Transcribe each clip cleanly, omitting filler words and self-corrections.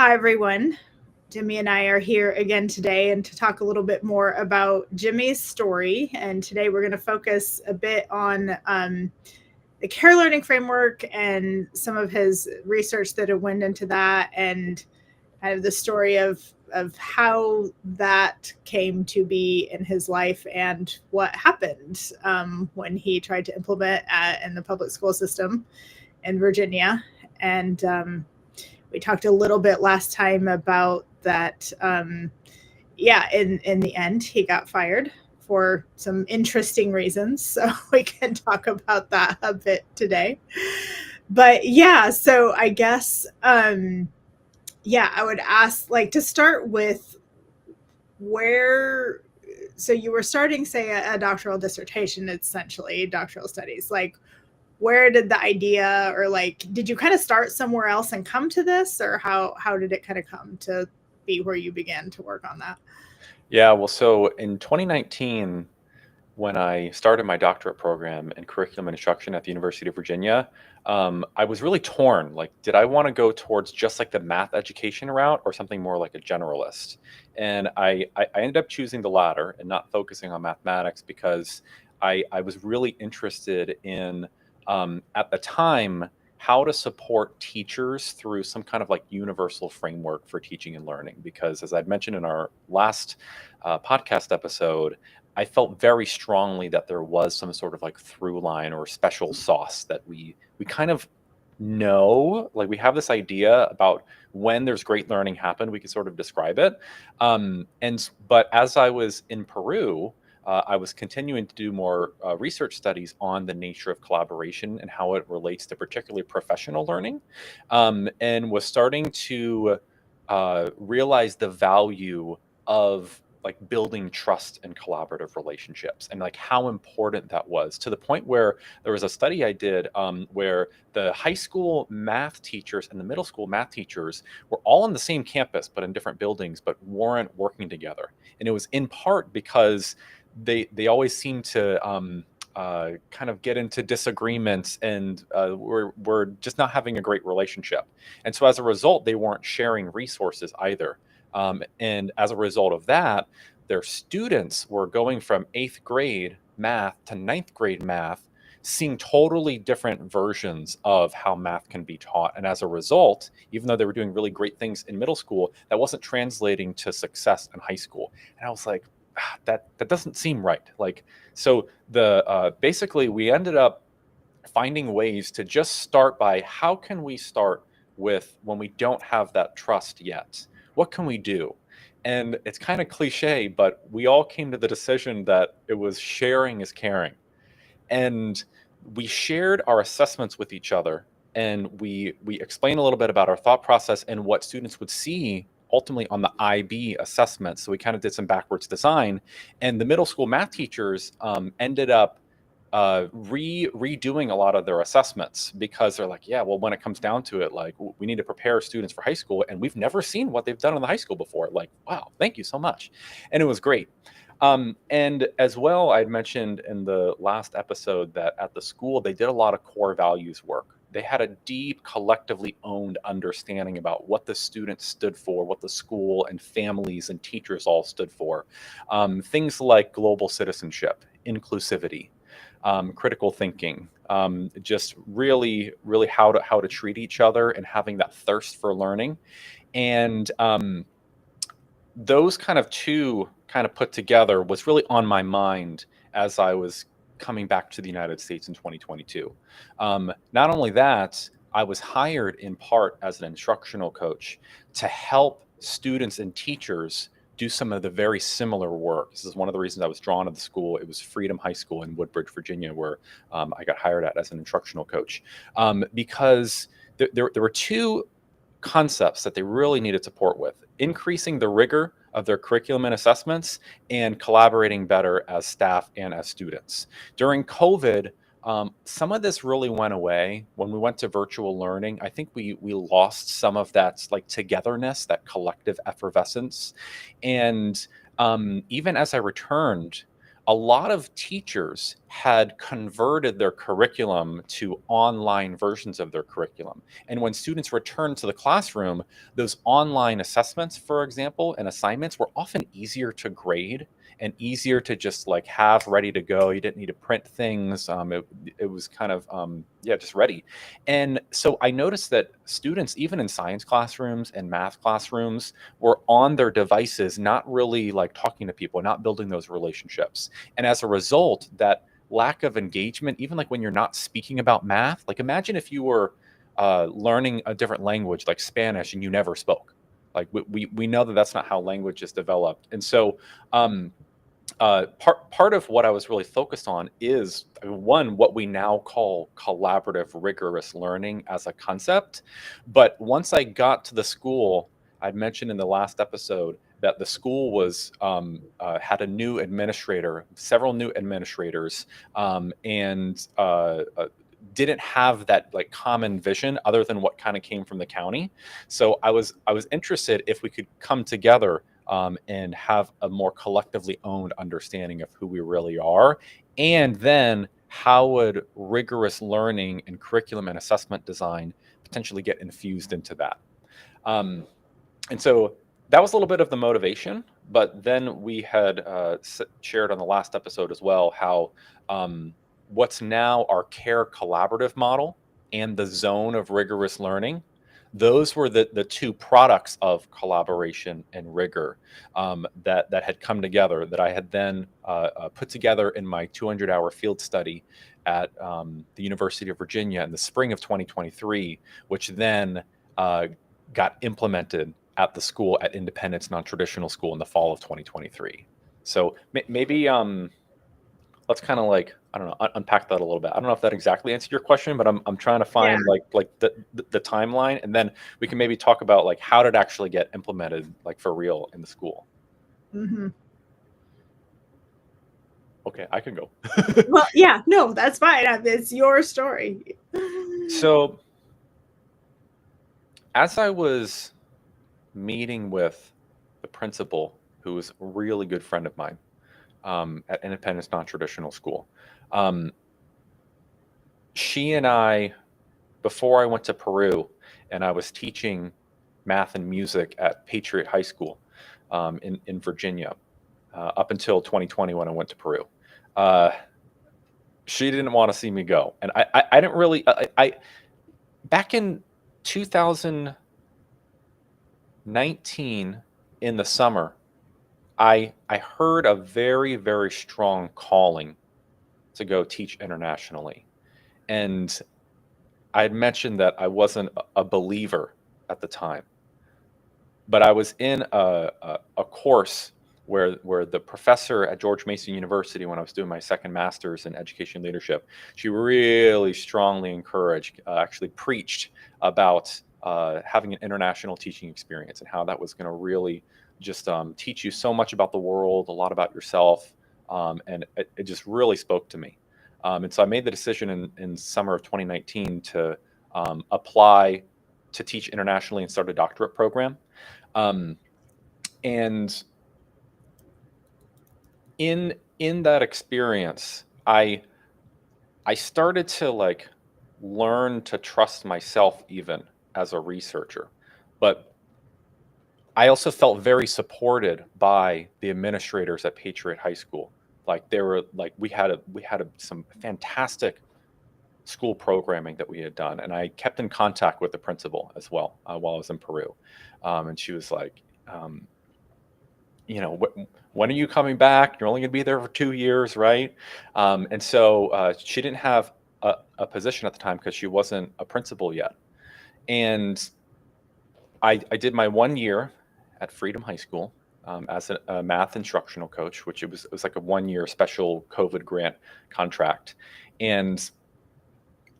Hi, everyone. Jimmy and I are here again today and to talk a little bit more about Jimmy's story. And today we're going to focus a bit on the care learning framework and some of his research that had went into that and kind of the story of how that came to be in his life and what happened when he tried to implement in the public school system in Virginia. And we talked a little bit last time about that. Yeah, in the end, he got fired for some interesting reasons. So we can talk about that a bit today. But yeah, so I guess yeah, I would ask like to start with where so you were starting say a doctoral dissertation, essentially doctoral studies, like where did the idea or like did you kind of start somewhere else and come to this, or how did it kind of come to be where you began to work on that? Yeah, well, so in 2019, when I started my doctorate program in curriculum and instruction at the University of Virginia, I was really torn. Like, did I want to go towards just like the math education route or something more like a generalist? And I ended up choosing the latter and not focusing on mathematics because I was really interested in, at the time, how to support teachers through some kind of like universal framework for teaching and learning. Because as I'd mentioned in our last podcast episode, I felt very strongly that there was some sort of like through line or special sauce that we kind of know. Like we have this idea about when there's great learning happen, we can sort of describe it. But as I was in Peru, I was continuing to do more research studies on the nature of collaboration and how it relates to particularly professional learning, and was starting to realize the value of like building trust and collaborative relationships and like how important that was, to the point where there was a study I did, where the high school math teachers and the middle school math teachers were all on the same campus but in different buildings but weren't working together. And it was in part because they always seemed to kind of get into disagreements, and were just not having a great relationship. And so as a result, they weren't sharing resources either. And as a result of that, their students were going from eighth grade math to ninth grade math, seeing totally different versions of how math can be taught. And as a result, even though they were doing really great things in middle school, that wasn't translating to success in high school. And I was like, that doesn't seem right. Like, so the basically we ended up finding ways to just start by how can we start with when we don't have that trust yet? What can we do? And it's kind of cliche, but we all came to the decision that it was sharing is caring. And we shared our assessments with each other, and we explained a little bit about our thought process and what students would see ultimately on the IB assessment. So we kind of did some backwards design, and the middle school math teachers ended up redoing a lot of their assessments, because they're like, yeah, well, when it comes down to it, like we need to prepare students for high school, and we've never seen what they've done in the high school before. Like, wow, thank you so much. And it was great. And as well, I'd mentioned in the last episode that at the school, they did a lot of core values work. They had a deep, collectively owned understanding about what the students stood for, what the school and families and teachers all stood for. Things like global citizenship, inclusivity, critical thinking, just really, really how to treat each other and having that thirst for learning. And those kind of two kind of put together was really on my mind as I was coming back to the United States in 2022. Not only that, I was hired in part as an instructional coach to help students and teachers do some of the very similar work. This is one of the reasons I was drawn to the school. It was Freedom High School in Woodbridge, Virginia, where I got hired at as an instructional coach, because there were two concepts that they really needed support with: increasing the rigor of their curriculum and assessments, and collaborating better as staff and as students. During COVID, some of this really went away when we went to virtual learning. I think we lost some of that like togetherness, that collective effervescence. And even as I returned, a lot of teachers had converted their curriculum to online versions of their curriculum. And when students returned to the classroom, those online assessments, for example, and assignments were often easier to grade and easier to just like have ready to go. You didn't need to print things. It was kind of, yeah, just ready. And so I noticed that students, even in science classrooms and math classrooms, were on their devices, not really like talking to people, not building those relationships. And as a result, that lack of engagement, even like when you're not speaking about math, like imagine if you were learning a different language like Spanish and you never spoke. Like we know that that's not how language is developed. And so part of what I was really focused on is one, what we now call collaborative rigorous learning as a concept. But once I got to the school, I'd mentioned in the last episode that the school was had a new administrator, several new administrators, and didn't have that like common vision other than what kind of came from the county. So I was interested if we could come together and have a more collectively owned understanding of who we really are. And then how would rigorous learning and curriculum and assessment design potentially get infused into that? And so that was a little bit of the motivation. But then we had shared on the last episode as well how what's now our CARE collaborative model and the zone of rigorous learning, those were the two products of collaboration and rigor that had come together, that I had then put together in my 200-hour field study at the University of Virginia in the spring of 2023, which then got implemented at the school at Independence Non-Traditional School in the fall of 2023. So maybe let's kind of like, I don't know, unpack that a little bit. I don't know if that exactly answered your question, but I'm trying to find like the timeline, and then we can maybe talk about like how did it actually get implemented like for real in the school. Mm-hmm. Okay, I can go. Well, yeah, no, that's fine. It's your story. So as I was meeting with the principal, who was a really good friend of mine at Independence Non-Traditional School, she and I, before I went to Peru and I was teaching math and music at Patriot High School in Virginia up until 2020 when I went to Peru, she didn't want to see me go. And I didn't really, back in 2019 in the summer, I heard a very, very strong calling to go teach internationally. And I had mentioned that I wasn't a believer at the time, but I was in a course where the professor at George Mason University, when I was doing my second master's in education leadership, she really strongly encouraged, actually preached about having an international teaching experience and how that was going to really just teach you so much about the world, a lot about yourself, and it just really spoke to me. And so I made the decision in summer of 2019 to apply to teach internationally and start a doctorate program. And in that experience, I started to like learn to trust myself even as a researcher, but I also felt very supported by the administrators at Patriot High School. Like they were like we had some fantastic school programming that we had done, and I kept in contact with the principal as well while I was in Peru, and she was like, when are you coming back? You're only going to be there for 2 years, right? And so she didn't have a position at the time because she wasn't a principal yet, and I did my 1 year at Freedom High School as a math instructional coach, which it was like a 1 year special COVID grant contract. And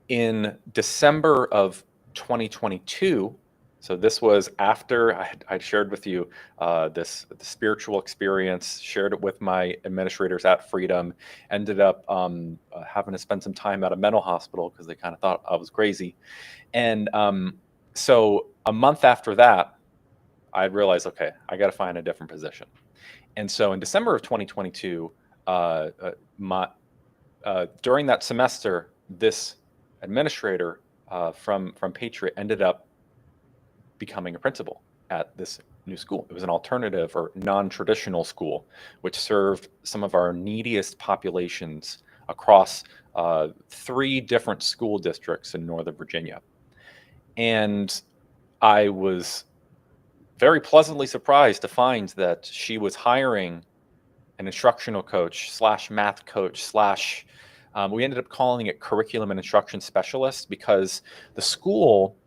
in December of 2022, so this was after I'd shared with you the spiritual experience, shared it with my administrators at Freedom, ended up having to spend some time at a mental hospital because they kind of thought I was crazy. And so a month after that, I realized, okay, I got to find a different position. And so in December of 2022, uh, uh, my during that semester, this administrator from Patriot ended up becoming a principal at this new school. It was an alternative or non-traditional school, which served some of our neediest populations across 3 different school districts in Northern Virginia. And I was very pleasantly surprised to find that she was hiring an instructional coach slash math coach slash we ended up calling it curriculum and instruction specialist, because the school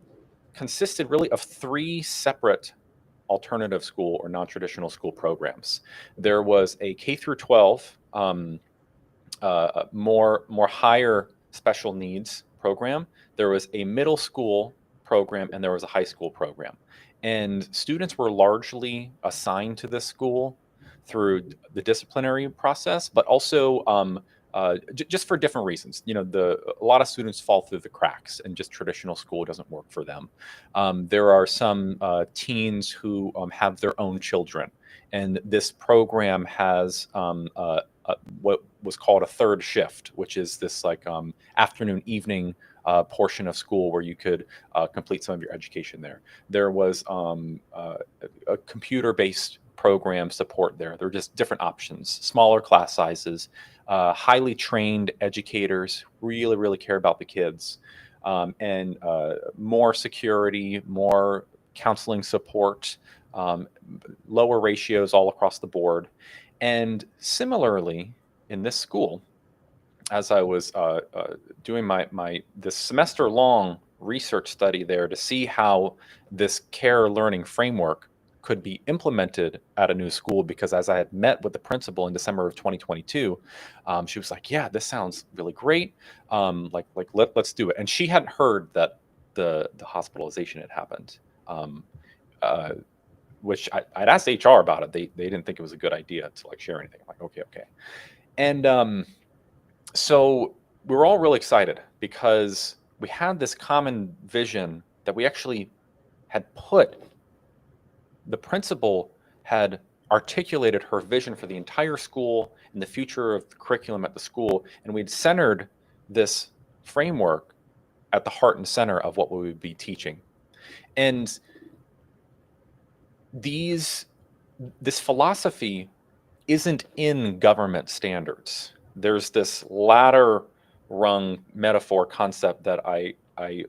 consisted really of 3 separate alternative school or non-traditional school programs. There was a K through 12 more higher special needs program. There was a middle school program, and there was a high school program. And students were largely assigned to this school through the disciplinary process, but also just for different reasons. A lot of students fall through the cracks, and just traditional school doesn't work for them. There are some teens who have their own children, and this program has what was called a third shift, which is this like afternoon evening portion of school where you could complete some of your education there. There was a computer-based program support there. There were just different options, smaller class sizes, highly trained educators, really, really care about the kids, and more security, more counseling support, lower ratios all across the board. And similarly, in this school, as I was doing my this semester-long research study there to see how this care learning framework could be implemented at a new school, because as I had met with the principal in December of 2022, she was like, "Yeah, this sounds really great. Let's do it." And she hadn't heard that the hospitalization had happened. Uh, which I'd asked HR about it. They didn't think it was a good idea to like share anything. I'm like, okay. And so we were all really excited because we had this common vision that we actually had the principal had articulated her vision for the entire school and the future of the curriculum at the school. And we'd centered this framework at the heart and center of what we would be teaching. And this philosophy isn't in government standards. There's this ladder rung metaphor concept that I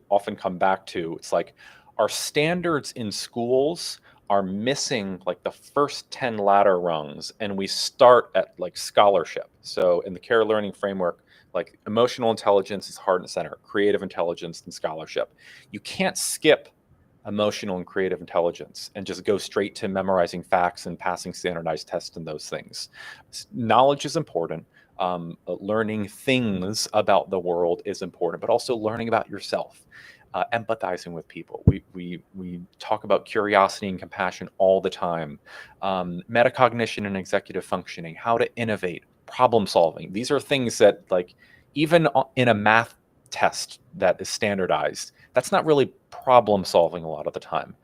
often come back to. It's like our standards in schools are missing like the first 10 ladder rungs, and we start at like scholarship. So in the care learning framework, like emotional intelligence is heart and center, creative intelligence and scholarship. You can't skip emotional and creative intelligence and just go straight to memorizing facts and passing standardized tests and those things. Knowledge is important. Learning things about the world is important, but also learning about yourself, empathizing with people. We talk about curiosity and compassion all the time. Metacognition and executive functioning, how to innovate, problem solving. These are things that, like, even in a math test that is standardized, that's not really problem solving a lot of the time.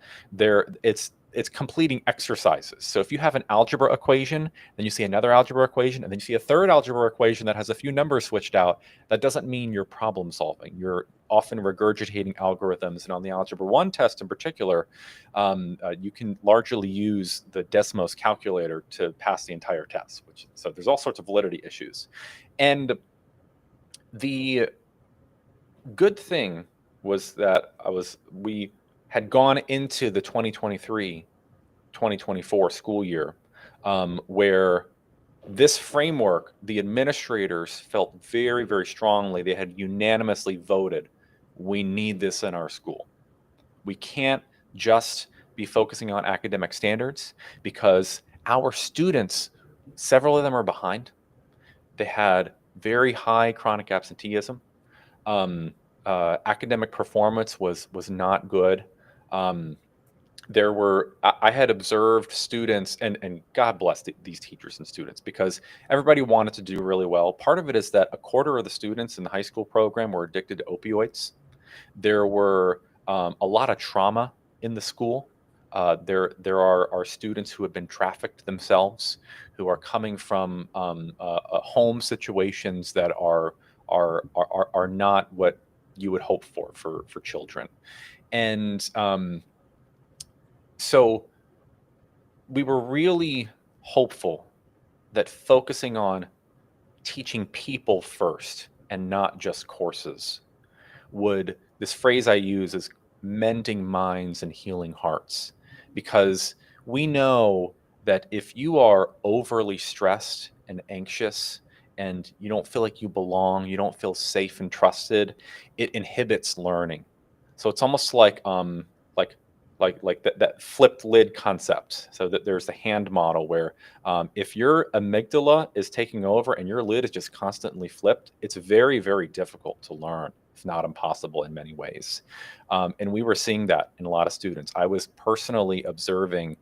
It's completing exercises. So if you have an algebra equation, then you see another algebra equation, and then you see a third algebra equation that has a few numbers switched out, that doesn't mean you're problem solving. You're often regurgitating algorithms. And on the Algebra 1 test in particular, you can largely use the Desmos calculator to pass the entire test. So there's all sorts of validity issues. And the good thing was that we had gone into the 2023-2024 school year where this framework, the administrators felt very, very strongly, they had unanimously voted, we need this in our school. We can't just be focusing on academic standards, because our students, several of them are behind. They had very high chronic absenteeism. Academic performance was not good. I had observed students, and God bless these teachers and students, because everybody wanted to do really well. Part of it is that a quarter of the students in the high school program were addicted to opioids. There were a lot of trauma in the school. There are students who have been trafficked themselves, who are coming from home situations that are not what you would hope for children. And so we were really hopeful that focusing on teaching people first and not just courses would, this phrase I use is mending minds and healing hearts, because we know that if you are overly stressed and anxious and you don't feel like you belong, you don't feel safe and trusted, it inhibits learning. So it's almost like that flipped lid concept. So that there's the hand model where if your amygdala is taking over and your lid is just constantly flipped, it's very, very difficult to learn, if not impossible in many ways. And we were seeing that in a lot of students. I was personally observing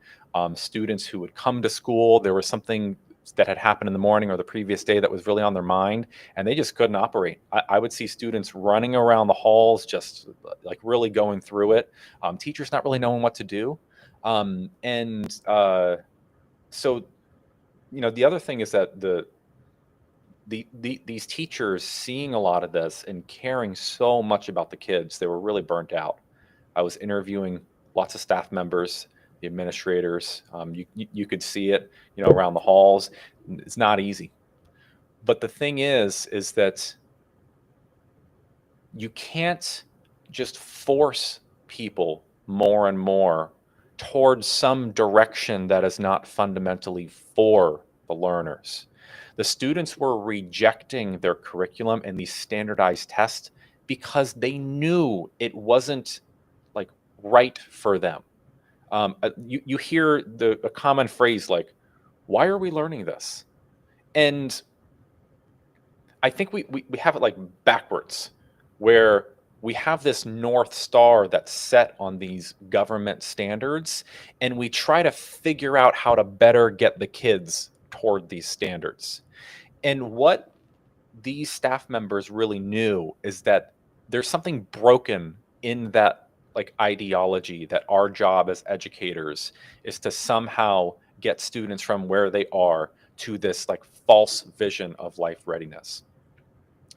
students who would come to school. There was something that had happened in the morning or the previous day that was really on their mind, and they just couldn't operate. I would see students running around the halls, just like really going through it. Teachers not really knowing what to do. So, the other thing is that these teachers seeing a lot of this and caring so much about the kids, they were really burnt out. I was interviewing lots of staff members, the administrators. You could see it, around the halls. It's not easy. But the thing is that you can't just force people more and more towards some direction that is not fundamentally for the learners. The students were rejecting their curriculum and these standardized tests because they knew it wasn't like right for them. You hear a common phrase like, "Why are we learning this?" And I think we have it like backwards, where we have this North Star that's set on these government standards, and we try to figure out how to better get the kids toward these standards. And what these staff members really knew is that there's something broken in that like ideology, that our job as educators is to somehow get students from where they are to this like false vision of life readiness.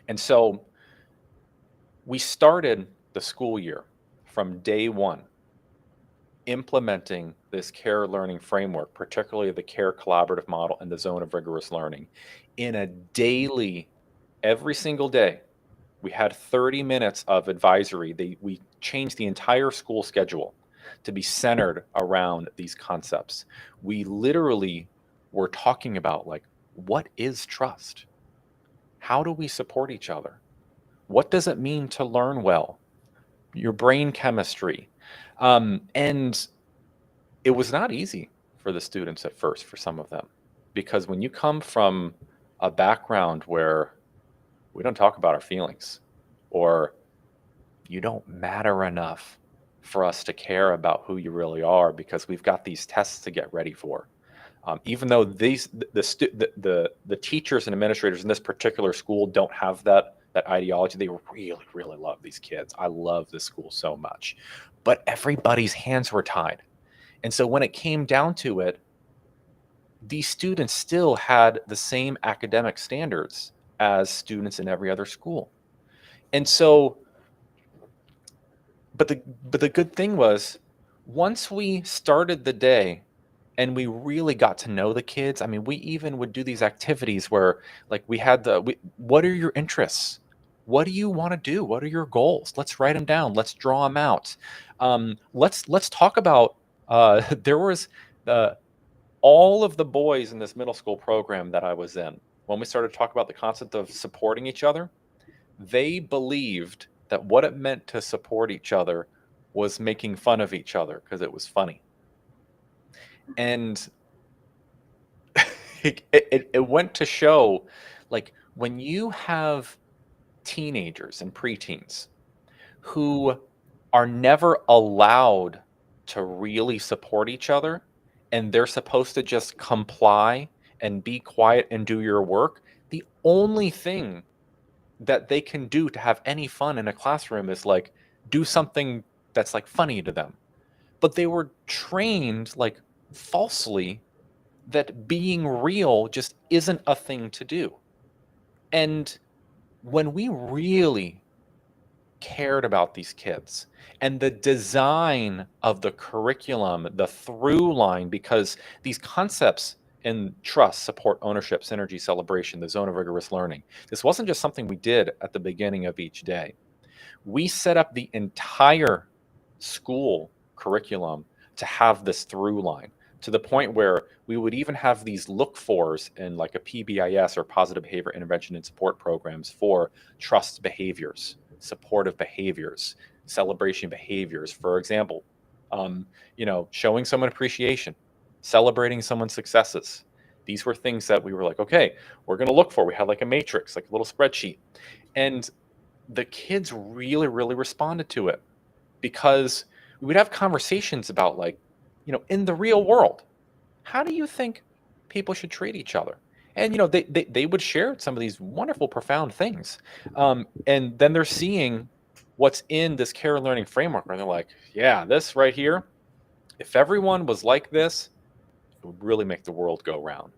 And so we started the school year from day one implementing this care learning framework, particularly the care collaborative model and the zone of rigorous learning, in a daily, every single day. We had 30 minutes of advisory. We changed the entire school schedule to be centered around these concepts. We literally were talking about like, what is trust? How do we support each other? What does it mean to learn well? Your brain chemistry. And it was not easy for the students at first, for some of them, because when you come from a background where we don't talk about our feelings, or you don't matter enough for us to care about who you really are because we've got these tests to get ready for. Even though the teachers and administrators in this particular school don't have that ideology, they really, really love these kids. I love this school so much. But everybody's hands were tied. And so when it came down to it, these students still had the same academic standards as students in every other school. And so, but the good thing was, once we started the day and we really got to know the kids, I mean, we even would do these activities where like we had what are your interests? What do you want to do? What are your goals? Let's write them down. Let's draw them out. Let's talk about, there was all of the boys in this middle school program that I was in, when we started to talk about the concept of supporting each other, they believed that what it meant to support each other was making fun of each other because it was funny. And it went to show, like, when you have teenagers and preteens who are never allowed to really support each other, and they're supposed to just comply and be quiet and do your work, the only thing that they can do to have any fun in a classroom is like do something that's like funny to them. but they were trained like falsely that being real just isn't a thing to do. And when we really cared about these kids and the design of the curriculum, the through line, because these concepts in trust, support, ownership, synergy, celebration, the zone of rigorous learning, this wasn't just something we did at the beginning of each day. We set up the entire school curriculum to have this through line, to the point where we would even have these look fors in like a PBIS or positive behavior intervention and support programs for trust behaviors, supportive behaviors, celebration behaviors. For example, showing someone appreciation, celebrating someone's successes. These were things that we were like, okay, we're going to look for. We had like a matrix, like a little spreadsheet. And the kids really, really responded to it, because we would have conversations about like, in the real world, how do you think people should treat each other? And they would share some of these wonderful, profound things, and then they're seeing what's in this care and learning framework, and they're like, yeah, this right here, if everyone was like this, it would really make the world go round.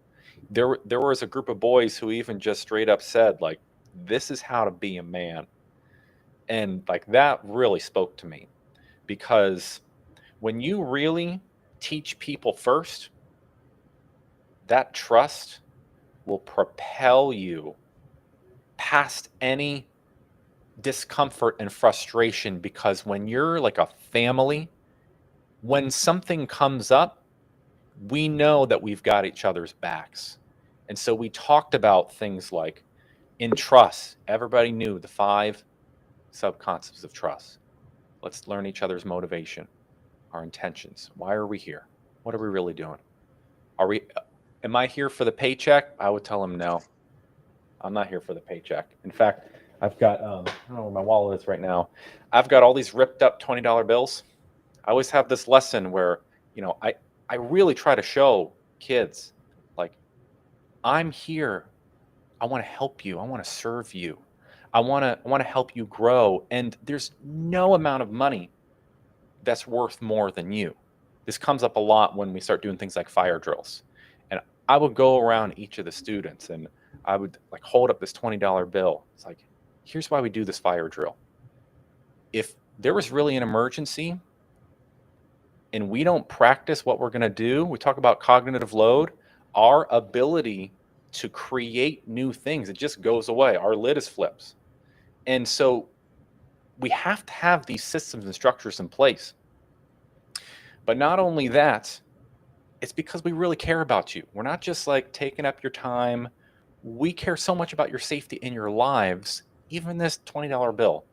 There was a group of boys who even just straight up said like, this is how to be a man. And like that really spoke to me, because when you really teach people first, that trust will propel you past any discomfort and frustration. Because when you're like a family, when something comes up, we know that we've got each other's backs. And so we talked about things like, in trust, everybody knew the 5 sub-concepts of trust. Let's learn each other's motivation, our intentions. Why are we here? What are we really doing? Am I here for the paycheck? I would tell them no. I'm not here for the paycheck. In fact, I've got, I don't know where my wallet is right now. I've got all these ripped up $20 bills. I always have this lesson where, I really try to show kids, like, I'm here. I want to help you. I want to serve you. I want to help you grow. And there's no amount of money that's worth more than you. This comes up a lot when we start doing things like fire drills. And I would go around each of the students and I would like hold up this $20 bill. It's like, here's why we do this fire drill. If there was really an emergency and we don't practice what we're going to do, we talk about cognitive load, our ability to create new things, it just goes away. Our lid is flips. And so we have to have these systems and structures in place. But not only that, it's because we really care about you. We're not just like taking up your time. We care so much about your safety in your lives. Even this $20 bill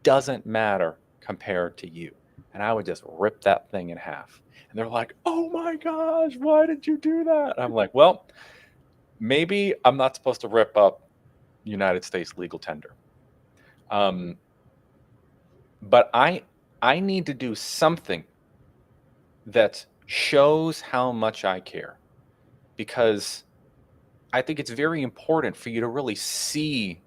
doesn't matter compared to you. And I would just rip that thing in half. And they're like, oh my gosh, why did you do that? And I'm like, well, maybe I'm not supposed to rip up United States legal tender. But I need to do something that shows how much I care, because I think it's very important for you to really see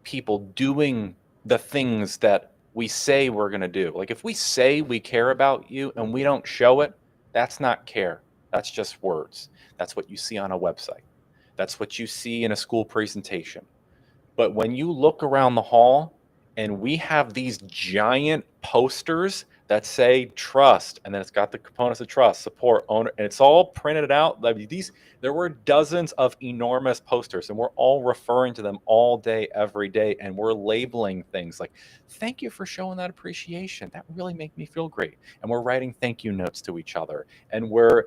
people doing the things that we say we're going to do. Like if we say we care about you and we don't show it, that's not care. That's just words. That's what you see on a website. That's what you see in a school presentation. But when you look around the hall and we have these giant posters that say trust, and then it's got the components of trust, support, owner, and it's all printed out. There were dozens of enormous posters, and we're all referring to them all day, every day, and we're labeling things like, thank you for showing that appreciation. That really made me feel great. And we're writing thank you notes to each other, and we're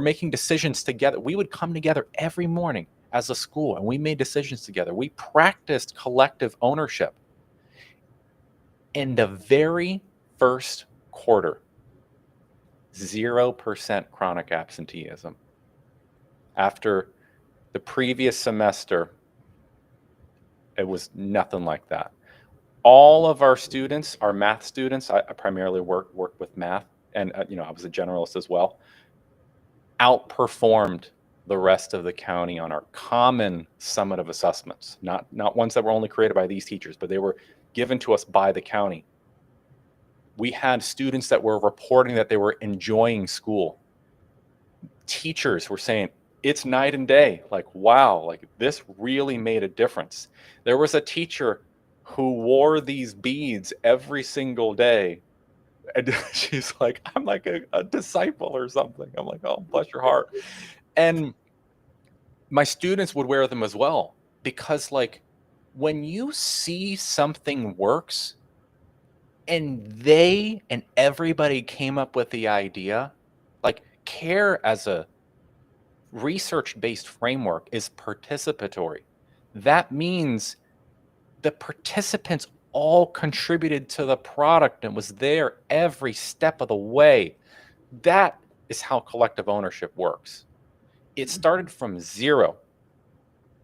making decisions together. We would come together every morning as a school, and we made decisions together. We practiced collective ownership. In the very first quarter, 0% chronic absenteeism. After the previous semester, it was nothing like that. All of our students, our math students, I primarily work with math, and I was a generalist as well, outperformed the rest of the county on our common summative assessments, not ones that were only created by these teachers, but they were given to us by the county. We had students that were reporting that they were enjoying school. Teachers were saying, it's night and day. Like, wow, like this really made a difference. There was a teacher who wore these beads every single day. And she's like, I'm like a disciple or something. I'm like, oh, bless your heart. And my students would wear them as well, because like when you see something works and they and everybody came up with the idea, like CARE as a research-based framework is participatory. That means the participants all contributed to the product and was there every step of the way. That is how collective ownership works. It started from zero,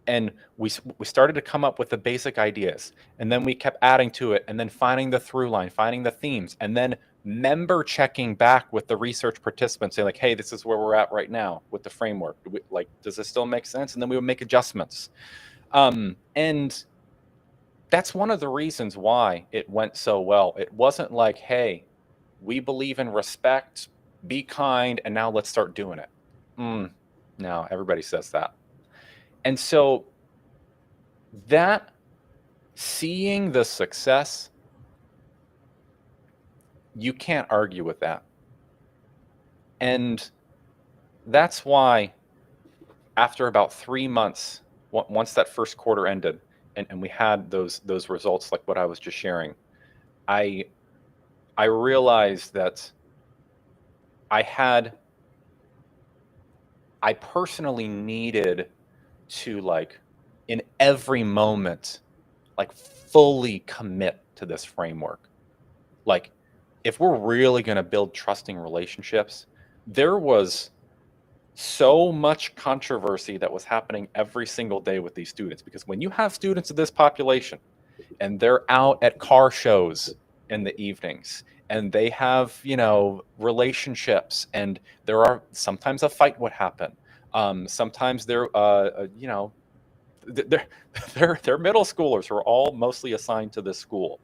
and we started to come up with the basic ideas, and then we kept adding to it, and then finding the through line, finding the themes, and then member checking back with the research participants, saying like, hey, this is where we're at right now with the framework. Like, does this still make sense? And then we would make adjustments. And that's one of the reasons why it went so well. It wasn't like, hey, we believe in respect, be kind, and now let's start doing it. No, everybody says that. And so that, seeing the success, you can't argue with that. And that's why after about 3 months, once that first quarter ended and we had those results like what I was just sharing, I realized that I personally needed to, like, in every moment, like, fully commit to this framework. Like, if we're really going to build trusting relationships, there was so much controversy that was happening every single day with these students, because when you have students of this population and they're out at car shows in the evenings and they have, relationships, and there are sometimes a fight would happen. Sometimes they're they're middle schoolers who are all mostly assigned to this school.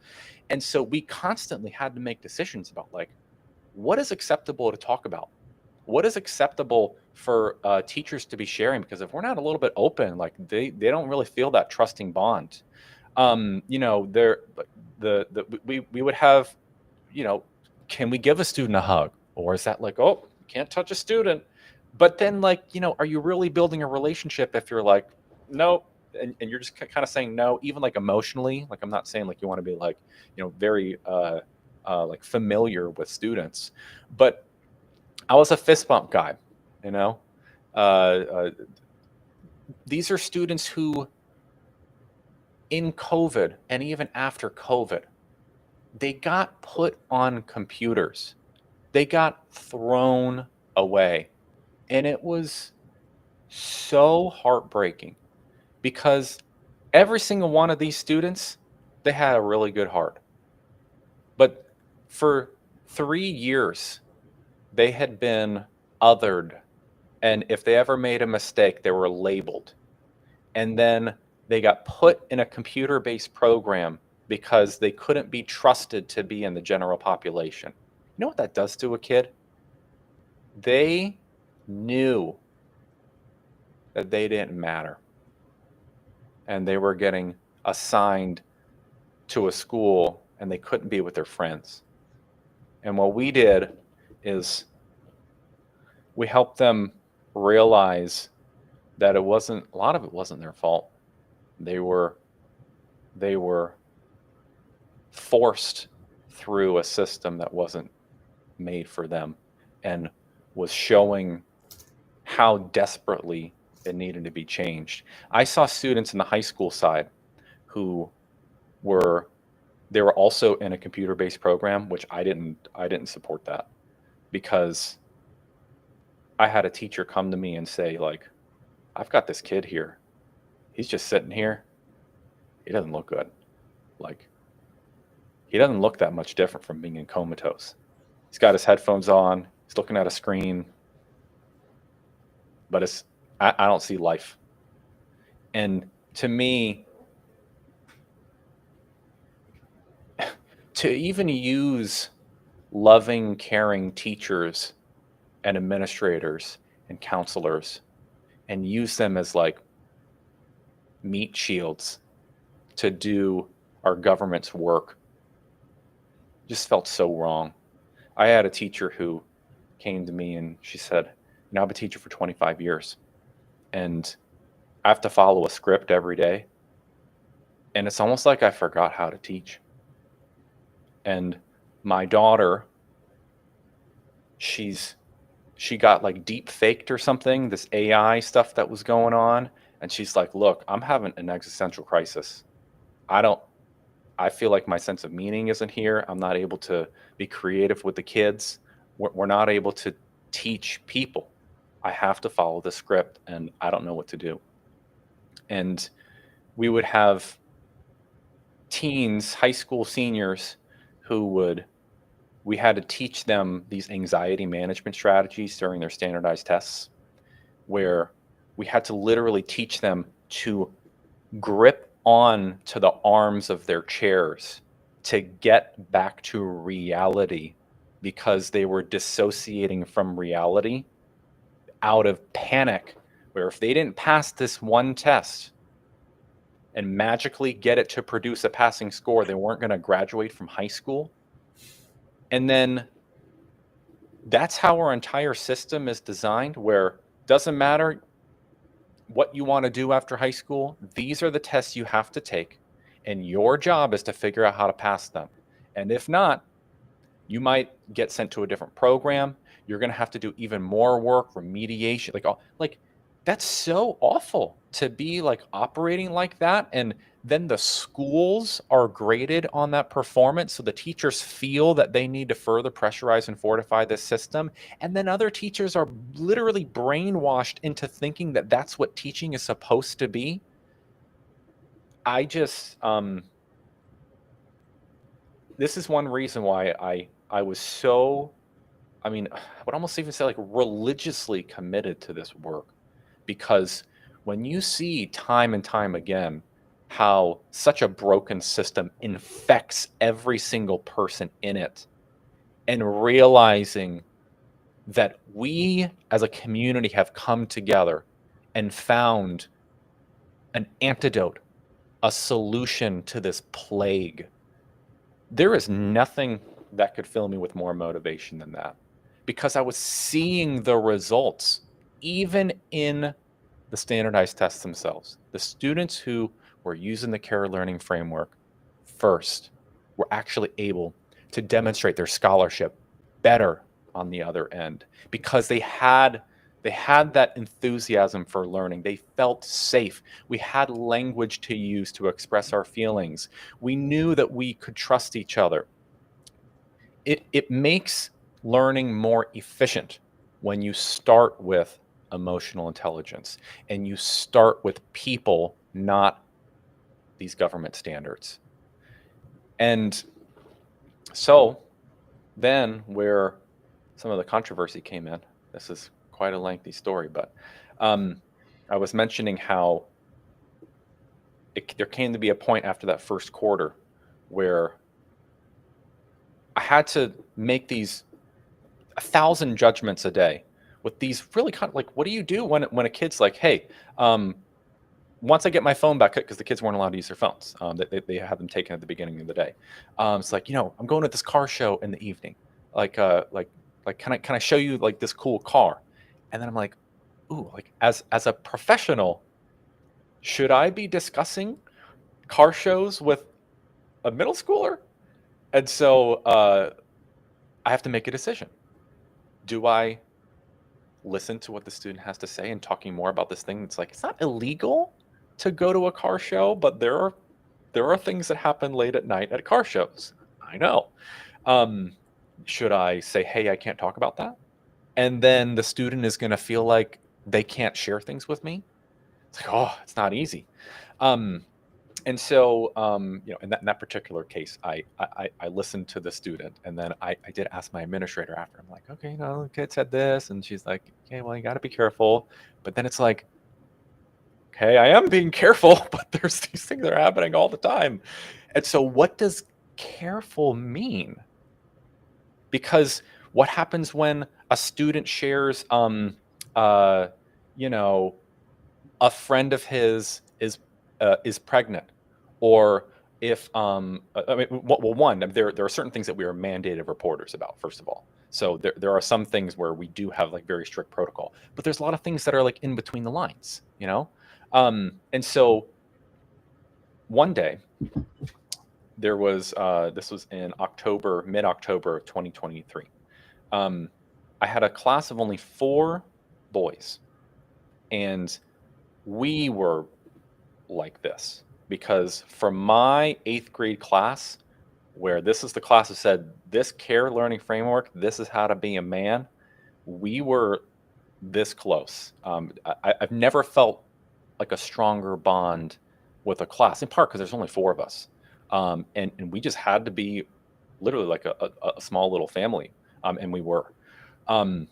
And so we constantly had to make decisions about, like, what is acceptable to talk about? What is acceptable for teachers to be sharing? Because if we're not a little bit open, like, they don't really feel that trusting bond. We would have, can we give a student a hug? Or is that like, oh, you can't touch a student? But then, like, are you really building a relationship if you're like, no, and you're just kind of saying no, even like emotionally? Like, I'm not saying like you want to be like, very like familiar with students, but I was a fist bump guy, you know. These are students who, in COVID and even after COVID, they got put on computers. They got thrown away. And it was so heartbreaking, because every single one of these students, they had a really good heart. But for 3 years, they had been othered. And if they ever made a mistake, they were labeled. And then they got put in a computer-based program because they couldn't be trusted to be in the general population. You know what that does to a kid? They knew that they didn't matter, and they were getting assigned to a school and they couldn't be with their friends. And what we did is we helped them realize that a lot of it wasn't their fault. They were forced through a system that wasn't made for them, and was showing how desperately it needed to be changed. I saw students in the high school side who were also in a computer-based program, which I didn't support that, because I had a teacher come to me and say, like, I've got this kid here. He's just sitting here. He doesn't look good. Like, he doesn't look that much different from being in comatose. He's got his headphones on. He's looking at a screen. But I don't see life. And to me, to even use loving, caring teachers and administrators and counselors and use them as like meat shields to do our government's work just felt so wrong. I had a teacher who came to me and she said, you know, I've been a teacher for 25 years and I have to follow a script every day. And it's almost like I forgot how to teach. And my daughter, she got like deep faked or something, this AI stuff that was going on. And she's like, look, I'm having an existential crisis. I feel like my sense of meaning isn't here. I'm not able to be creative with the kids. We're not able to teach people. I have to follow the script and I don't know what to do. And we would have teens, high school seniors we had to teach them these anxiety management strategies during their standardized tests, where we had to literally teach them to grip on to the arms of their chairs to get back to reality because they were dissociating from reality out of panic, where if they didn't pass this one test and magically get it to produce a passing score, they weren't going to graduate from high school. And then that's how our entire system is designed, where doesn't matter what you want to do after high school, these are the tests you have to take, and your job is to figure out how to pass them. And if not, you might get sent to a different program. You're going to have to do even more work, remediation, like that's so awful to be like operating like that. And then the schools are graded on that performance. So the teachers feel that they need to further pressurize and fortify this system. And then other teachers are literally brainwashed into thinking that that's what teaching is supposed to be. I just, this is one reason why I was so, I mean, I would almost even say like religiously committed to this work. Because when you see time and time again how such a broken system infects every single person in it, and realizing that we as a community have come together and found an antidote, a solution to this plague, there is nothing that could fill me with more motivation than that. Because I was seeing the results even in the standardized tests themselves. The students who were using the Care Learning Framework first were actually able to demonstrate their scholarship better on the other end, because they had that enthusiasm for learning. They felt safe. We had language to use to express our feelings. We knew that we could trust each other. It makes learning more efficient when you start with emotional intelligence and you start with people, not these government standards. And so then where some of the controversy came in, this is quite a lengthy story, but I was mentioning how there came to be a point after that first quarter where I had to make these 1,000 judgments a day with these really kind of like, what do you do when a kid's like, hey, once I get my phone back, because the kids weren't allowed to use their phones, they had them taken at the beginning of the day. It's like, I'm going to this car show in the evening. Like, can I show you like this cool car? And then I'm like, ooh, like as a professional, should I be discussing car shows with a middle schooler? And so I have to make a decision. Do I listen to what the student has to say and talking more about this thing that's like, it's not illegal to go to a car show, but there are things that happen late at night at car shows. I know. Should I say, hey, I can't talk about that? And then the student is going to feel like they can't share things with me. It's like, oh, it's not easy. And so, in that particular case, I listened to the student, and then I did ask my administrator after. I'm like, okay, the kid said this, and she's like, okay, well, you got to be careful. But then it's like, okay, I am being careful, but there's these things that are happening all the time. And so what does careful mean? because what happens when a student shares, you know, a friend of his is pregnant, or if I mean, well, one, there are certain things that we are mandated reporters about, first of all. So there are some things where we do have like very strict protocol, but there's a lot of things that are like in between the lines, you know. And so one day there was this was in October, mid-October of 2023. um, I had a class of only 4 boys, and we were like this because for my 8th grade class, where this is the class that said this care learning framework, this is how to be a man, we were this close. I've never felt like a stronger bond with a class, in part because there's only 4 of us, and we just had to be literally like a small little family, and we were. Um,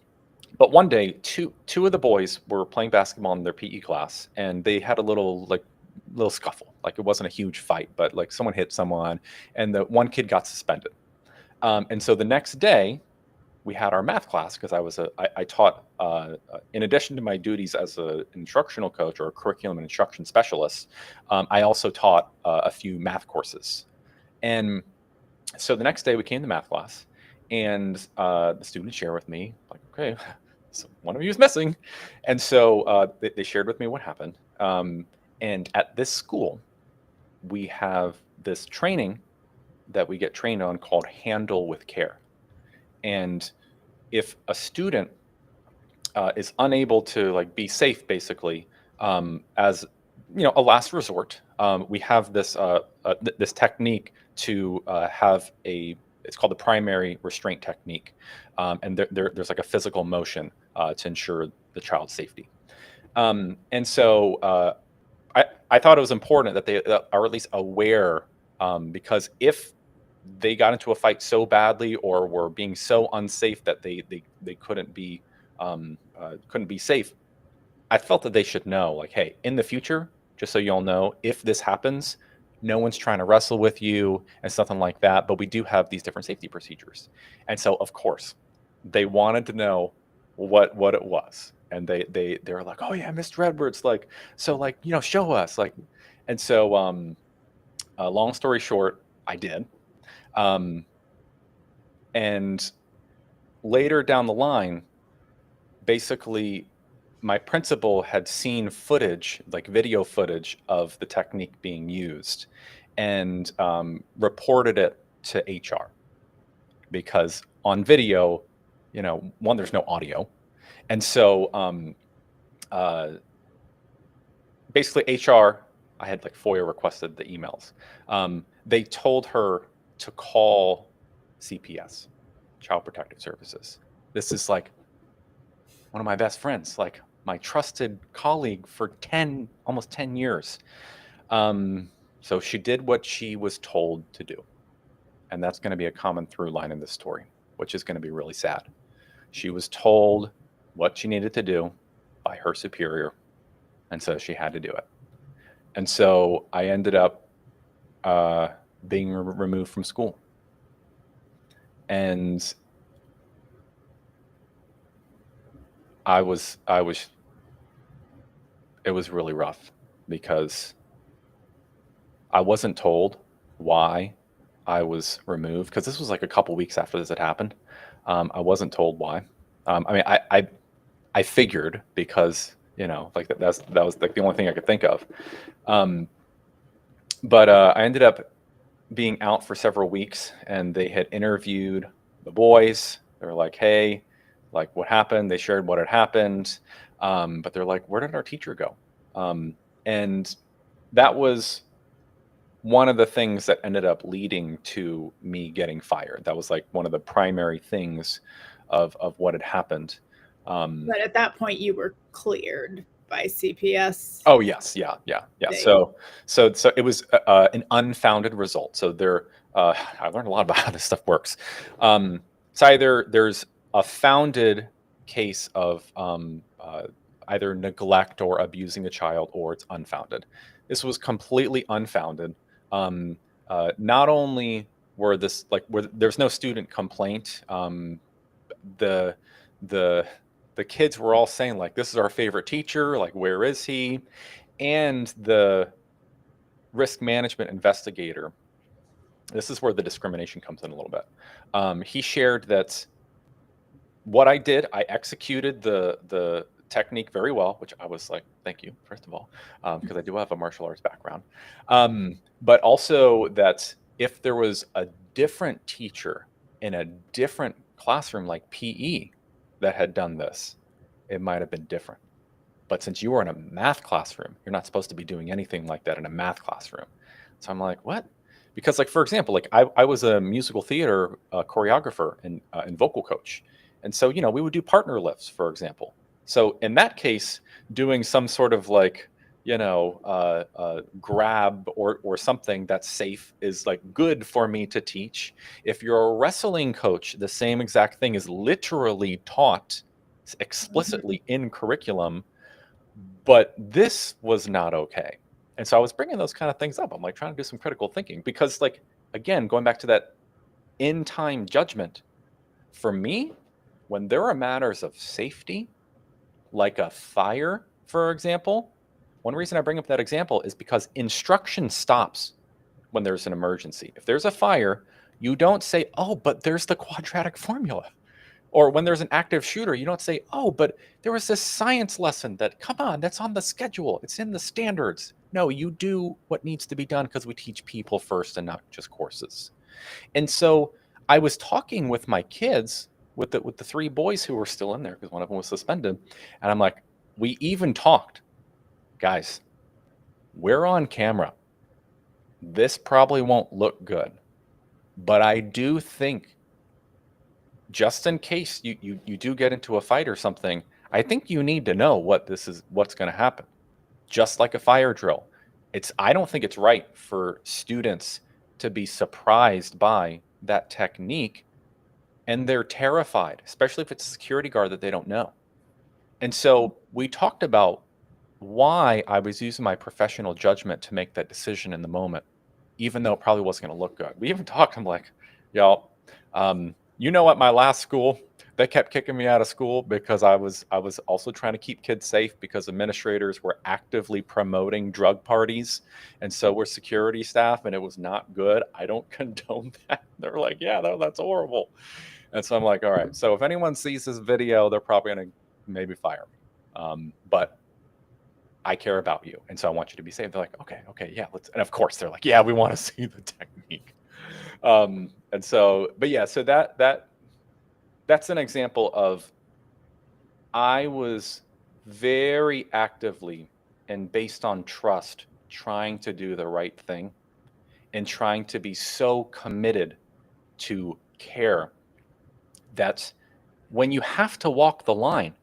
but one day, two of the boys were playing basketball in their PE class, and they had a little scuffle. Like it wasn't a huge fight, but like someone hit someone, and the one kid got suspended. And so the next day, we had our math class because I taught in addition to my duties as an instructional coach or a curriculum and instruction specialist, I also taught a few math courses. And so the next day we came to math class, and the students shared with me like, okay, so one of you is missing. And so they shared with me what happened. And at this school, we have this training that we get trained on called Handle with Care. And if a student is unable to like be safe, basically, as you know, a last resort, we have this this technique to have a. It's called the primary restraint technique, and there's like a physical motion to ensure the child's safety. And so I thought it was important that they are at least aware, because if they got into a fight so badly or were being so unsafe that they couldn't be safe, I felt that they should know, like, hey, in the future, just so you all know, if this happens, no one's trying to wrestle with you and something like that, but we do have these different safety procedures. And so, of course, they wanted to know what it was, and they were like, oh yeah, Mr. Edwards, like, so like, you know, show us, like. And so long story short, I did. And later down the line, basically, my principal had seen footage, like video footage of the technique being used, and reported it to HR, because on video, you know, one, there's no audio. And so basically HR, I had like FOIA requested the emails. They told her to call CPS, Child Protective Services. This is like one of my best friends, like my trusted colleague for almost 10 years. So she did what she was told to do. And that's going to be a common through line in this story, which is going to be really sad. She was told what she needed to do by her superior, and so she had to do it. And so I ended up being removed from school. And it was really rough because I wasn't told why I was removed, because this was like a couple weeks after this had happened. I wasn't told why. I mean, I figured, because, you know, like that was like the only thing I could think of. But I ended up being out for several weeks, and they had interviewed the boys. They were like, hey, like, what happened? They shared what had happened. But they're like, where did our teacher go? And that was one of the things that ended up leading to me getting fired. That was like one of the primary things of what had happened. But at that point, you were cleared by CPS. Oh yes, yeah. So it was an unfounded result. So I learned a lot about how this stuff works. So either there's a founded case of either neglect or abusing a child, or it's unfounded. This was completely unfounded. Not only where there's no student complaint. The the the kids were all saying like, this is our favorite teacher, like where is he? And the risk management investigator, this is where the discrimination comes in a little bit. He shared that what I did, I executed the technique very well, which I was like, thank you, first of all, because I do have a martial arts background. But also that if there was a different teacher in a different classroom, like PE, that had done this, it might have been different. But since you were in a math classroom, you're not supposed to be doing anything like that in a math classroom. So I'm like, what? Because, like, for example, like I was a musical theater choreographer and vocal coach. And so, we would do partner lifts, for example. So in that case, doing some sort of like, grab or something that's safe is like good for me to teach. If you're a wrestling coach, the same exact thing is literally taught explicitly in curriculum, but this was not okay. And so I was bringing those kind of things up. I'm like trying to do some critical thinking because, like, again, going back to that in time judgment, for me, when there are matters of safety, like a fire, for example, one reason I bring up that example is because instruction stops when there's an emergency. If there's a fire, you don't say, oh, but there's the quadratic formula. Or when there's an active shooter, you don't say, oh, but there was this science lesson that, come on, that's on the schedule. It's in the standards. No, you do what needs to be done because we teach people first and not just courses. And so I was talking with my kids, with the three boys who were still in there because one of them was suspended. And I'm like, we even talked, guys, we're on camera. This probably won't look good. But I do think, just in case you do get into a fight or something, I think you need to know what's going to happen. Just like a fire drill. I don't think it's right for students to be surprised by that technique and they're terrified, especially if it's a security guard that they don't know. And so we talked about why I was using my professional judgment to make that decision in the moment, even though it probably wasn't going to look good. We even talked, I'm like, y'all, at my last school, they kept kicking me out of school because I was also trying to keep kids safe because administrators were actively promoting drug parties, and so were security staff, and it was not good. I don't condone that. They're like, yeah, that's horrible. And so I'm like, all right. So if anyone sees this video, they're probably going to maybe fire me. But I care about you, and so I want you to be safe. They're like, okay, yeah, let's. And of course, they're like, yeah, we want to see the technique. And so, but yeah, so that's an example of I was very actively and based on trust trying to do the right thing and trying to be so committed to care that when you have to walk the line,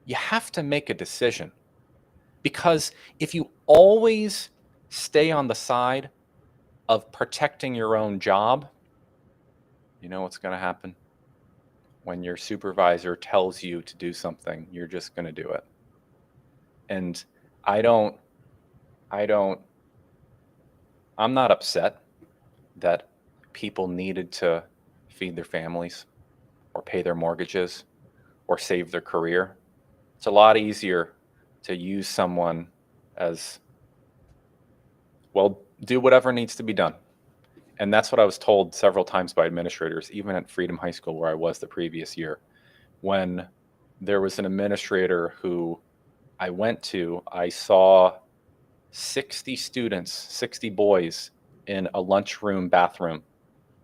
you have to make a decision. Because if you always stay on the side of protecting your own job, you know what's going to happen? When your supervisor tells you to do something, you're just going to do it. And I'm not upset that people needed to feed their families or pay their mortgages or save their career. It's a lot easier to use someone as, well, do whatever needs to be done. And that's what I was told several times by administrators, even at Freedom High School where I was the previous year. When there was an administrator who I went to, I saw 60 students, 60 boys in a lunchroom bathroom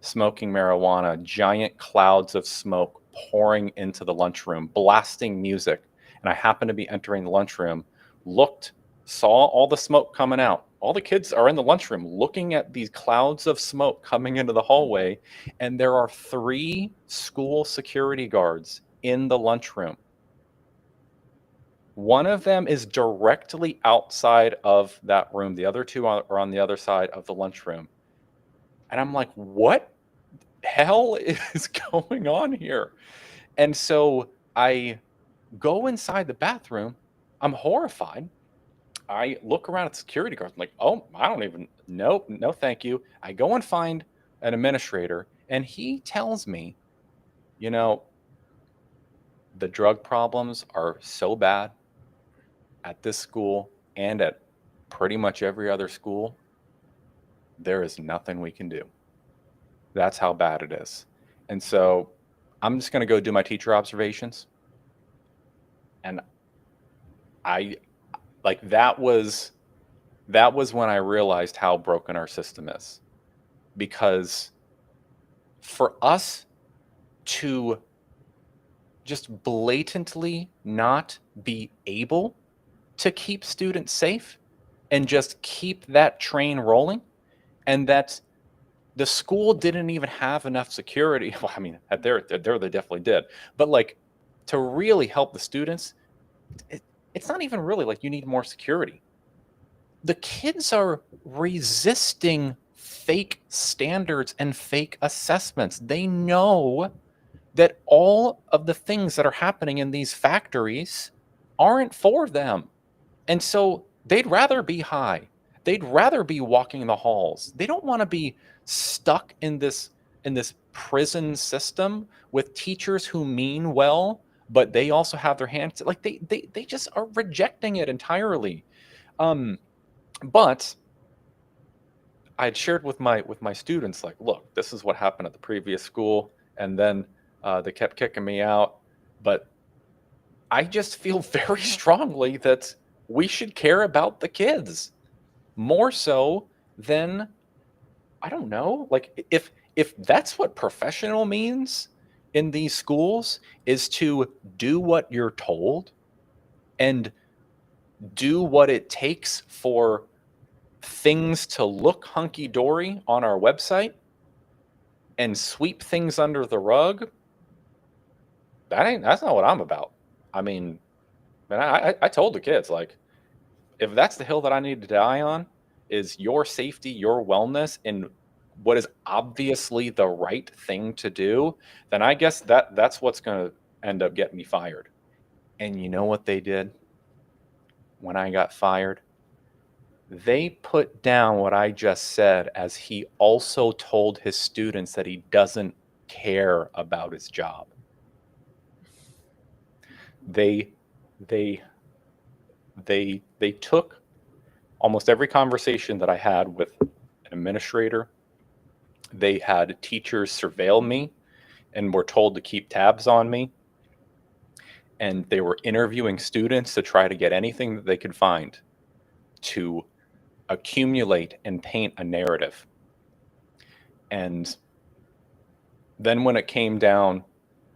smoking marijuana, giant clouds of smoke pouring into the lunchroom, blasting music. And I happened to be entering the lunchroom, saw all the smoke coming out. All the kids are in the lunchroom looking at these clouds of smoke coming into the hallway, and there are 3 school security guards in the lunchroom. One of them is directly outside of that room. The other 2 are on the other side of the lunchroom. And I'm like, what hell is going on here? And so I go inside the bathroom. I'm horrified. I look around at the security guards. I'm like, oh, I don't even, no, thank you. I go and find an administrator, and he tells me, you know, the drug problems are so bad at this school and at pretty much every other school, there is nothing we can do. That's how bad it is. And so I'm just going to go do my teacher observations. And I like that was when I realized how broken our system is. Because for us to just blatantly not be able to keep students safe and just keep that train rolling, and that the school didn't even have enough security. Well, I mean, there they definitely did, but like to really help the students, it's not even really like you need more security. The kids are resisting fake standards and fake assessments. They know that all of the things that are happening in these factories aren't for them. And so they'd rather be high. They'd rather be walking the halls. They don't want to be stuck in this prison system with teachers who mean well, but they also have their hands like they just are rejecting it entirely. But I'd shared with my students, like, look, this is what happened at the previous school, and then they kept kicking me out. But I just feel very strongly that we should care about the kids more so than, I don't know, like if that's what professional means in these schools, is to do what you're told and do what it takes for things to look hunky-dory on our website and sweep things under the rug, that's not what I'm about. I mean, man, I told the kids, like, if that's the hill that I need to die on, is your safety, your wellness, and what is obviously the right thing to do, then I guess that's what's going to end up getting me fired. And you know what they did when I got fired? They put down what I just said, as he also told his students that he doesn't care about his job. They they they took almost every conversation that I had with an administrator. They had teachers surveil me and were told to keep tabs on me. And they were interviewing students to try to get anything that they could find to accumulate and paint a narrative. And then when it came down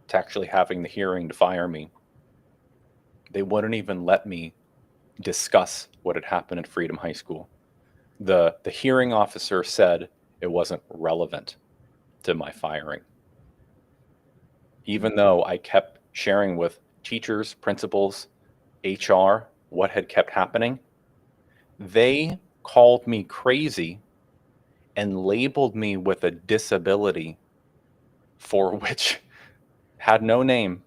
to actually having the hearing to fire me, they wouldn't even let me discuss what had happened at Freedom High School. The hearing officer said it wasn't relevant to my firing. Even though I kept sharing with teachers, principals, HR, what had kept happening, they called me crazy and labeled me with a disability for which had no name.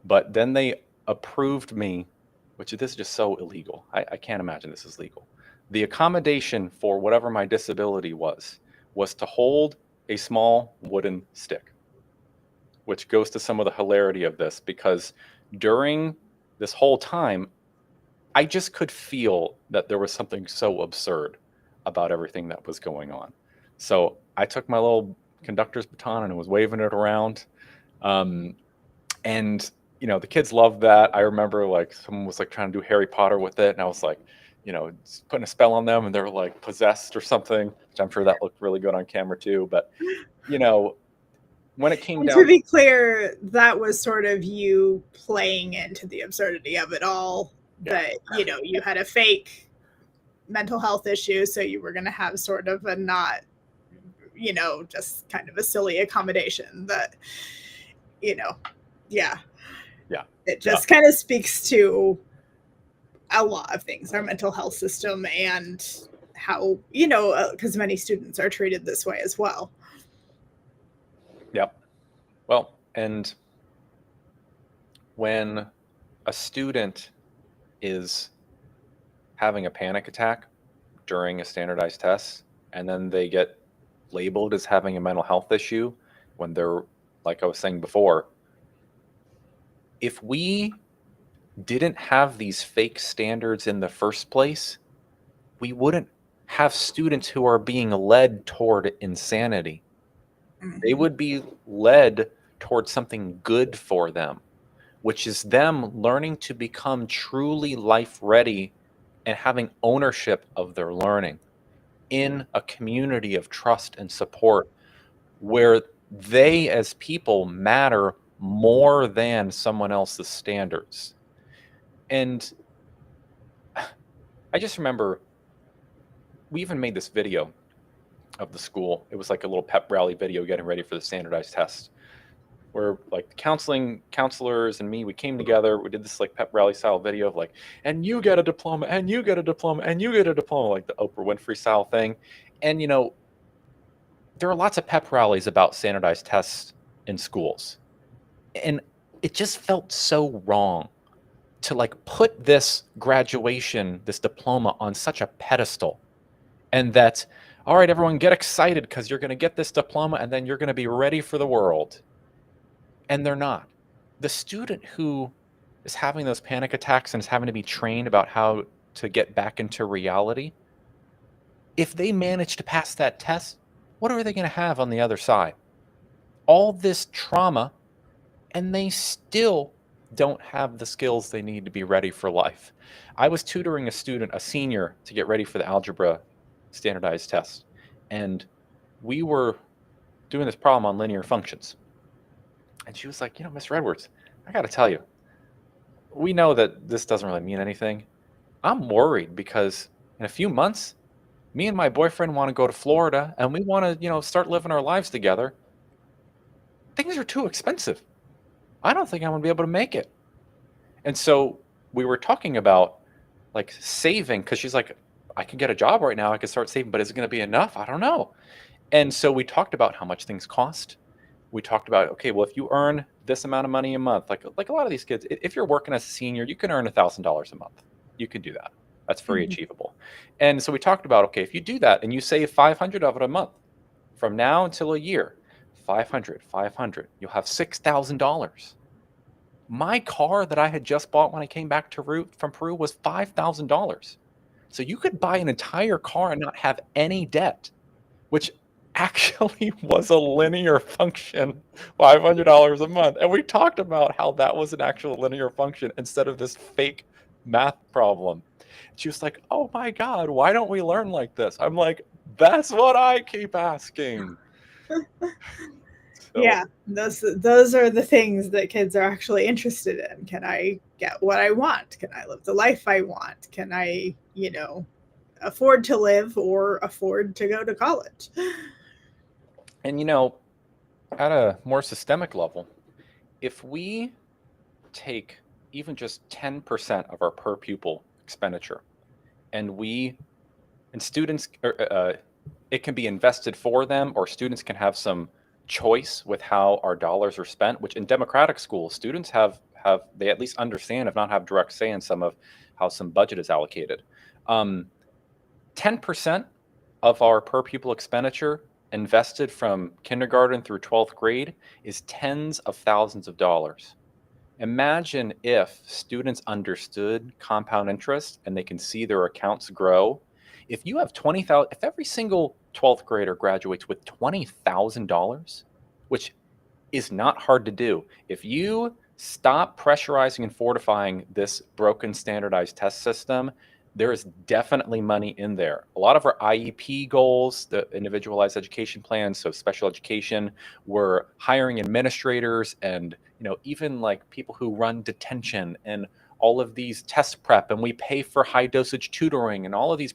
But then they approved me, which this is just so illegal. I can't imagine this is legal. The accommodation for whatever my disability was to hold a small wooden stick, which goes to some of the hilarity of this, because during this whole time, I just could feel that there was something so absurd about everything that was going on. So I took my little conductor's baton and was waving it around. And you know, the kids loved that. I remember like someone was like trying to do Harry Potter with it, and I was like, you know, putting a spell on them, and they were like possessed or something, which I'm sure that looked really good on camera too. But you know, when it came And down, to be clear, that was sort of you playing into the absurdity of it all. That, you know, you had a fake mental health issue, so you were going to have sort of a not, you know, just kind of a silly accommodation that, you know, yeah. It just kind of speaks to a lot of things, our mental health system, and how, you know, because many students are treated this way as well. Yep. Well, and when a student is having a panic attack during a standardized test, and then they get labeled as having a mental health issue when they're, like I was saying before, if we didn't have these fake standards in the first place, we wouldn't have students who are being led toward insanity. They would be led towards something good for them, which is them learning to become truly life ready and having ownership of their learning in a community of trust and support where they as people matter more than someone else's standards. And I just remember we even made this video of the school. It was like a little pep rally video getting ready for the standardized test, where like the counselors and me, we came together, we did this like pep rally style video of like, and you get a diploma, and you get a diploma, and you get a diploma, like the Oprah Winfrey style thing. And there are lots of pep rallies about standardized tests in schools, and it just felt so wrong to like put this graduation, this diploma on such a pedestal, and that, all right, everyone get excited because you're going to get this diploma and then you're going to be ready for the world. And they're not. The student who is having those panic attacks and is having to be trained about how to get back into reality, if they manage to pass that test, what are they going to have on the other side? All this trauma, and they still don't have the skills they need to be ready for life. I was tutoring a student, a senior, to get ready for the algebra standardized test. And we were doing this problem on linear functions. And she was like, Mr. Edwards, I got to tell you, we know that this doesn't really mean anything. I'm worried because in a few months, me and my boyfriend want to go to Florida and we want to, start living our lives together. Things are too expensive. I don't think I'm going to be able to make it. And so we were talking about like saving, because she's like, I can get a job right now. I can start saving, but is it going to be enough? I don't know. And so we talked about how much things cost. We talked about, okay, well, if you earn this amount of money a month, like a lot of these kids, if you're working as a senior, you can earn $1,000 a month. You can do that. That's very achievable. And so we talked about, okay, if you do that and you save 500 of it a month from now until a year, 500, you'll have $6,000. My car that I had just bought when I came back from Peru was $5,000. So you could buy an entire car and not have any debt, which actually was a linear function, $500 a month. And we talked about how that was an actual linear function instead of this fake math problem. She was like, oh my God, why don't we learn like this? I'm like, that's what I keep asking. Yeah, those are the things that kids are actually interested in. Can I get what I want? Can I live the life I want? Can I, afford to live or afford to go to college? And at a more systemic level, if we take even just 10% of our per pupil expenditure and students, it can be invested for them, or students can have some choice with how our dollars are spent, which in democratic schools, students they at least understand, if not have direct say in some of how some budget is allocated. 10% of our per pupil expenditure invested from kindergarten through 12th grade is tens of thousands of dollars. Imagine if students understood compound interest and they can see their accounts grow. If you have $20,000, if every single 12th grader graduates with $20,000, which is not hard to do, if you stop pressurizing and fortifying this broken standardized test system, there is definitely money in there. A lot of our IEP goals, the individualized education plans, so special education, we're hiring administrators and even like people who run detention and all of these test prep, and we pay for high dosage tutoring and all of these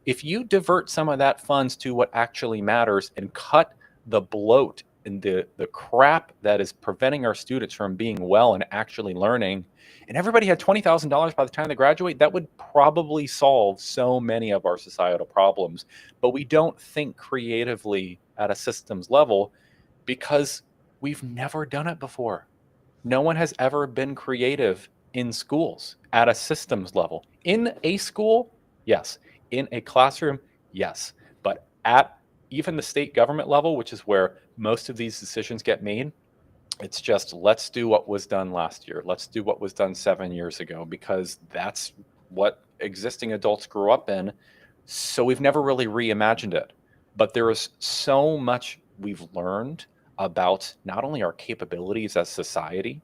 if you divert some of that funds to what actually matters and cut the bloat and the crap that is preventing our students from being well and actually learning, and everybody had $20,000 by the time they graduate, that would probably solve so many of our societal problems. But we don't think creatively at a systems level because we've never done it before. No one has ever been creative in schools at a systems level. In a school, yes. In a classroom, yes. But at even the state government level, which is where most of these decisions get made, it's just, let's do what was done last year. Let's do what was done 7 years ago, because that's what existing adults grew up in. So we've never really reimagined it. But there is so much we've learned about not only our capabilities as society,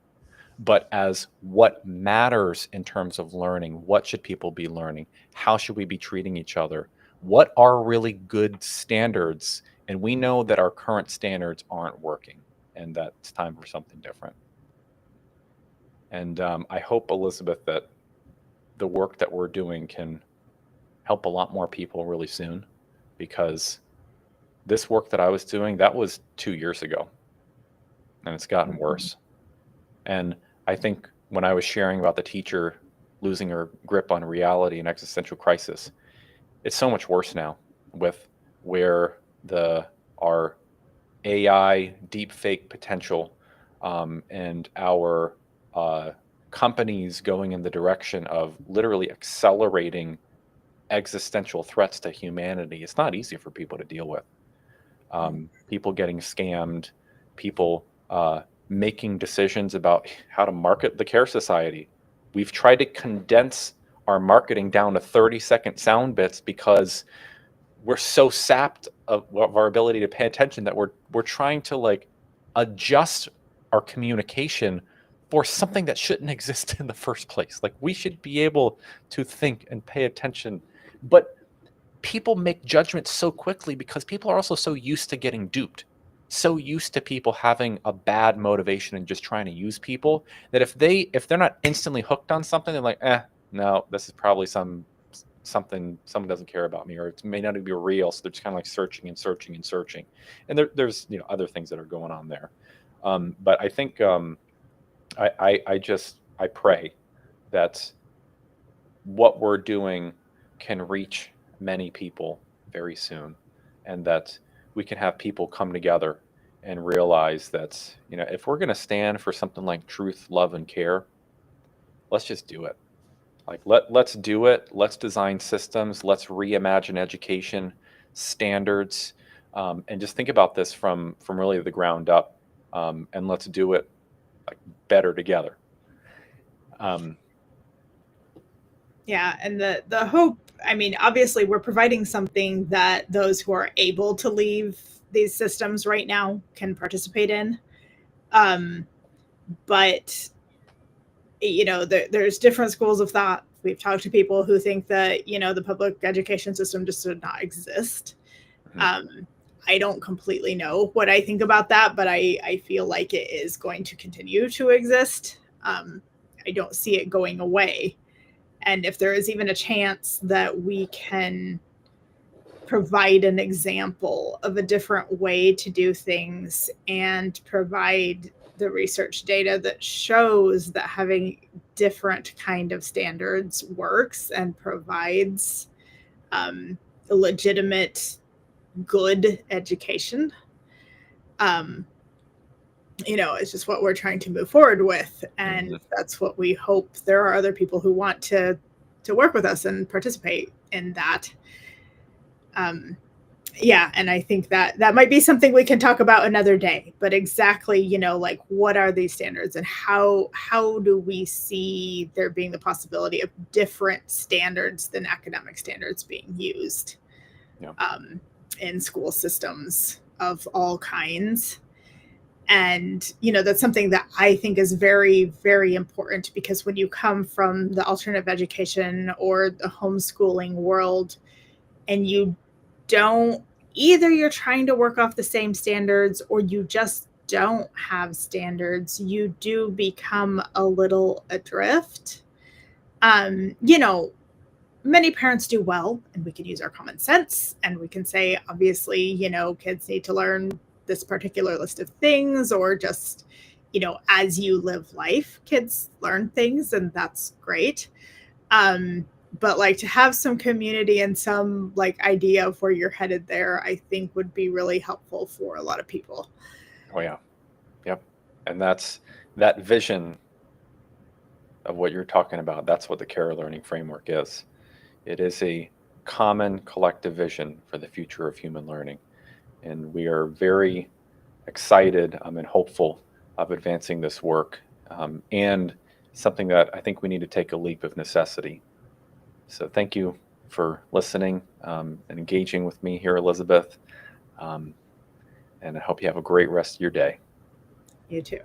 but as what matters in terms of learning. What should people be learning? How should we be treating each other? What are really good standards? And we know that our current standards aren't working, and that it's time for something different. And I hope, Elizabeth, that the work that we're doing can help a lot more people really soon, because this work that I was doing, that was 2 years ago, and it's gotten worse. And I think when I was sharing about the teacher losing her grip on reality and existential crisis, it's so much worse now with where our AI deepfake potential, and our companies going in the direction of literally accelerating existential threats to humanity. It's not easy for people to deal with. People getting scammed, people making decisions about how to market the Care Society. We've tried to condense our marketing down to 30-second sound bits because we're so sapped of our ability to pay attention that we're trying to like adjust our communication for something that shouldn't exist in the first place. Like, we should be able to think and pay attention, but people make judgments so quickly because people are also so used to getting duped, so used to people having a bad motivation and just trying to use people, that if they're not instantly hooked on something, they're like, no, this is probably something someone doesn't care about me, or it may not even be real. So they're just kind of like searching and searching and searching. And there's other things that are going on there. But I think I pray that what we're doing can reach many people very soon, and that we can have people come together and realize that, if we're going to stand for something like truth, love, and care, let's just do it. Like, let's do it. Let's design systems. Let's reimagine education standards, and just think about this from really the ground up, and let's do it like better together. Yeah, and the hope, I mean, obviously we're providing something that those who are able to leave these systems right now can participate in. But there's different schools of thought. We've talked to people who think that the public education system just did not exist. I don't completely know what I think about that, but I feel like it is going to continue to exist. I don't see it going away. And if there is even a chance that we can provide an example of a different way to do things and provide the research data that shows that having different kind of standards works and provides a legitimate, good education, it's just what we're trying to move forward with. And that's what we hope. There are other people who want to work with us and participate in that. Yeah, and I think that might be something we can talk about another day. But exactly, like, what are these standards, and how do we see there being the possibility of different standards than academic standards being used in school systems of all kinds? And, that's something that I think is very, very important, because when you come from the alternative education or the homeschooling world, and either you're trying to work off the same standards or you just don't have standards, you do become a little adrift. Many parents do well, and we can use our common sense, and we can say, obviously, kids need to learn this particular list of things, or just, as you live life, kids learn things, and that's great. But like, to have some community and some like idea of where you're headed there, I think would be really helpful for a lot of people. Oh yeah. Yep. And that vision of what you're talking about. That's what the Care Learning Framework is. It is a common collective vision for the future of human learning. And we are very excited and hopeful of advancing this work, and something that I think we need to take a leap of necessity. So thank you for listening and engaging with me here, Elizabeth. And I hope you have a great rest of your day. You too.